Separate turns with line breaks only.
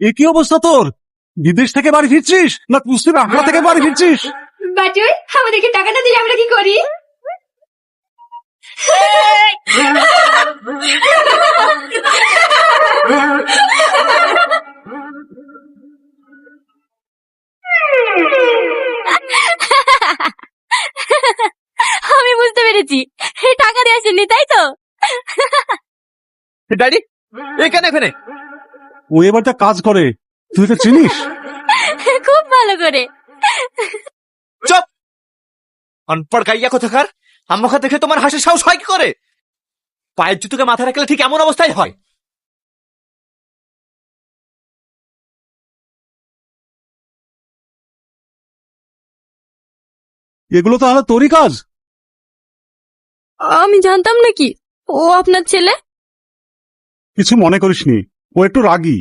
এ কি অবস্থা তোর? বিদেশ থেকে বাড়ি ফিরছিস না কুস্তির আখড়া থেকে বাড়ি ফিরছিস?
বাটুল, আমাদেরকে টাকাটা দিলে আমরা কি করি? আমি বুঝতে পেরেছি, টাকা দিয়ে আসেননি তাই তো?
ড্যাডি এখানে এখানে
ও এবার তা কাজ করে, তুই এটা চিনিস?
খুব ভালো করে।
চুপ! অনপড় গাইয়া কোথাকার! আমাকে দেখে তোমার হাসির সাহস হয় কি করে? পায়ের জুতোকে মাথায় রাখলে ঠিক এমন অবস্থায় হয়।
এগুলো তাহলে তোরই কাজ?
আমি জানতাম নাকি ও আপনার ছেলে।
কিছু মনে করিসনি, ও একটু রাগী।